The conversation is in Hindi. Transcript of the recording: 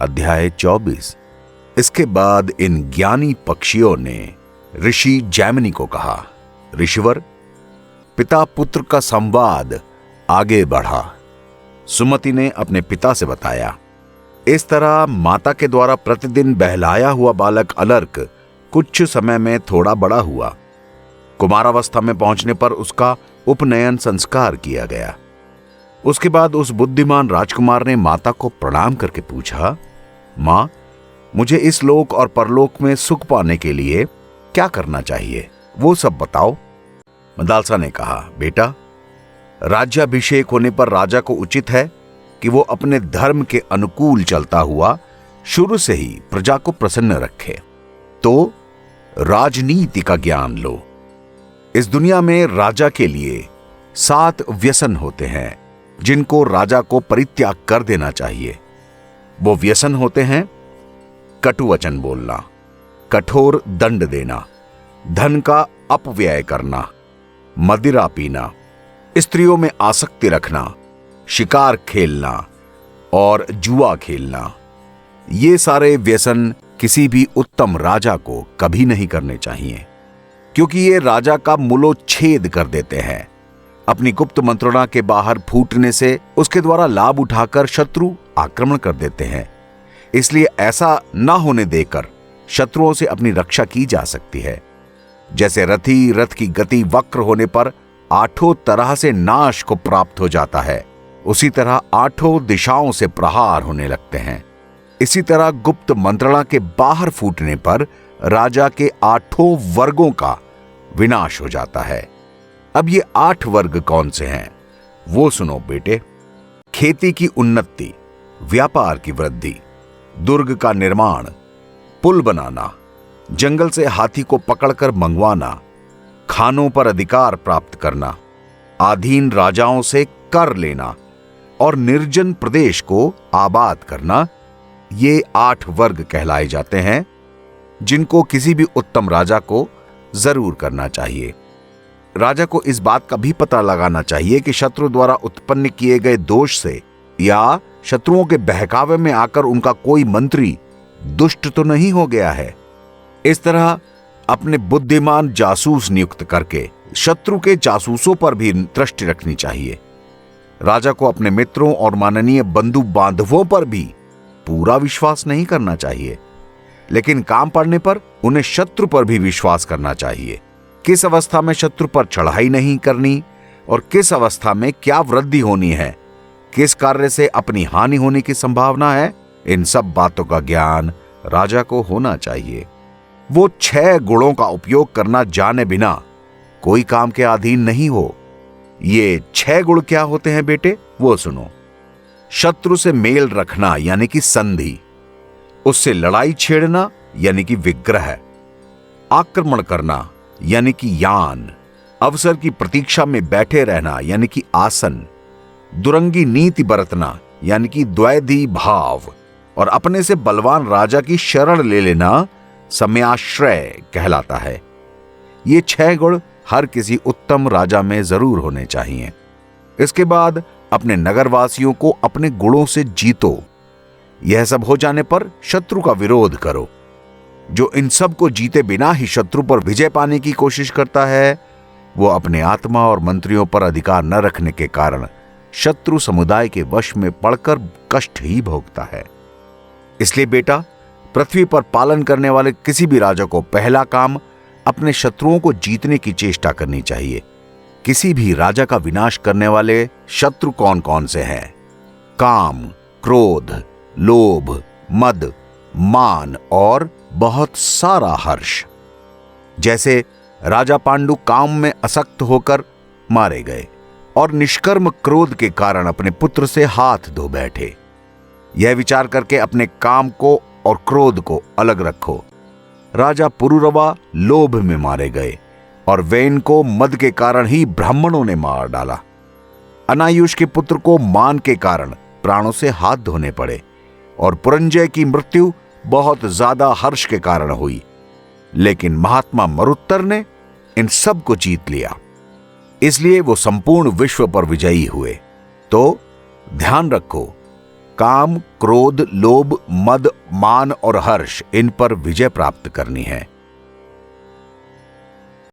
अध्याय 24। इसके बाद इन ज्ञानी पक्षियों ने ऋषि जैमिनी को कहा, ऋषिवर, पिता पुत्र का संवाद आगे बढ़ा। सुमति ने अपने पिता से बताया। इस तरह माता के द्वारा प्रतिदिन बहलाया हुआ बालक अलर्क कुछ समय में थोड़ा बड़ा हुआ। कुमारावस्था में पहुंचने पर उसका उपनयन संस्कार किया गया। उसके बाद उस बुद्धिमान राजकुमार ने माता को प्रणाम करके पूछा, मां, मुझे इस लोक और परलोक में सुख पाने के लिए क्या करना चाहिए, वो सब बताओ। मदालसा ने कहा, बेटा, राज्याभिषेक होने पर राजा को उचित है कि वो अपने धर्म के अनुकूल चलता हुआ शुरू से ही प्रजा को प्रसन्न रखे। तो राजनीति का ज्ञान लो। इस दुनिया में राजा के लिए 7 व्यसन होते हैं जिनको राजा को परित्याग कर देना चाहिए। वो व्यसन होते हैं कटु वचन बोलना, कठोर दंड देना, धन का अपव्यय करना, मदिरा पीना, स्त्रियों में आसक्ति रखना, शिकार खेलना और जुआ खेलना। ये सारे व्यसन किसी भी उत्तम राजा को कभी नहीं करने चाहिए, क्योंकि ये राजा का मूलोच्छेद कर देते हैं। अपनी गुप्त मंत्रणा के बाहर फूटने से उसके द्वारा लाभ उठाकर शत्रु आक्रमण कर देते हैं। इसलिए ऐसा न होने देकर शत्रुओं से अपनी रक्षा की जा सकती है। जैसे रथी रथ की गति वक्र होने पर 8 तरह से नाश को प्राप्त हो जाता है, उसी तरह 8 दिशाओं से प्रहार होने लगते हैं। इसी तरह गुप्त मंत्रणा के बाहर फूटने पर राजा के 8 वर्गों का विनाश हो जाता है। अब ये 8 वर्ग कौन से हैं, वो सुनो बेटे। खेती की उन्नति, व्यापार की वृद्धि, दुर्ग का निर्माण, पुल बनाना, जंगल से हाथी को पकड़कर मंगवाना, खानों पर अधिकार प्राप्त करना, अधीन राजाओं से कर लेना और निर्जन प्रदेश को आबाद करना, ये 8 वर्ग कहलाए जाते हैं जिनको किसी भी उत्तम राजा को जरूर करना चाहिए। राजा को इस बात का भी पता लगाना चाहिए कि शत्रु द्वारा उत्पन्न किए गए दोष से या शत्रुओं के बहकावे में आकर उनका कोई मंत्री दुष्ट तो नहीं हो गया है। इस तरह अपने बुद्धिमान जासूस नियुक्त करके शत्रु के जासूसों पर भी दृष्टि रखनी चाहिए। राजा को अपने मित्रों और माननीय बंधु बांधवों पर भी पूरा विश्वास नहीं करना चाहिए, लेकिन काम पड़ने पर उन्हें शत्रु पर भी विश्वास करना चाहिए। किस अवस्था में शत्रु पर चढ़ाई नहीं करनी और किस अवस्था में क्या वृद्धि होनी है, किस कार्य से अपनी हानि होने की संभावना है, इन सब बातों का ज्ञान राजा को होना चाहिए। वो 6 गुणों का उपयोग करना जाने बिना कोई काम के अधीन नहीं हो। ये 6 गुण क्या होते हैं बेटे, वो सुनो। शत्रु से मेल रखना यानी कि संधि, उससे लड़ाई छेड़ना यानी कि विग्रह, आक्रमण करना यानी कि यान, अवसर की प्रतीक्षा में बैठे रहना यानी कि आसन, दुरंगी नीति बरतना यानी कि द्वैधी भाव और अपने से बलवान राजा की शरण ले लेना समयाश्रय कहलाता है। ये 6 गुण हर किसी उत्तम राजा में जरूर होने चाहिए। इसके बाद अपने नगरवासियों को अपने गुणों से जीतो। यह सब हो जाने पर शत्रु का विरोध करो। जो इन सब को जीते बिना ही शत्रु पर विजय पाने की कोशिश करता है, वो अपने आत्मा और मंत्रियों पर अधिकार न रखने के कारण शत्रु समुदाय के वश में पड़कर कष्ट ही भोगता है। इसलिए बेटा, पृथ्वी पर पालन करने वाले किसी भी राजा को पहला काम अपने शत्रुओं को जीतने की चेष्टा करनी चाहिए। किसी भी राजा का विनाश करने वाले शत्रु कौन कौन से हैं? काम, क्रोध, लोभ, मद, मान और बहुत सारा हर्ष। जैसे राजा पांडु काम में असक्त होकर मारे गए और निष्कर्म क्रोध के कारण अपने पुत्र से हाथ धो बैठे। यह विचार करके अपने काम को और क्रोध को अलग रखो। राजा पुरुरवा लोभ में मारे गए और वेन को मद के कारण ही ब्राह्मणों ने मार डाला। अनायुष के पुत्र को मान के कारण प्राणों से हाथ धोने पड़े और पुरंजय की मृत्यु बहुत ज्यादा हर्ष के कारण हुई। लेकिन महात्मा मरुत्तर ने इन सब को जीत लिया, इसलिए वो संपूर्ण विश्व पर विजयी हुए। तो ध्यान रखो, काम, क्रोध, लोभ, मद, मान और हर्ष, इन पर विजय प्राप्त करनी है।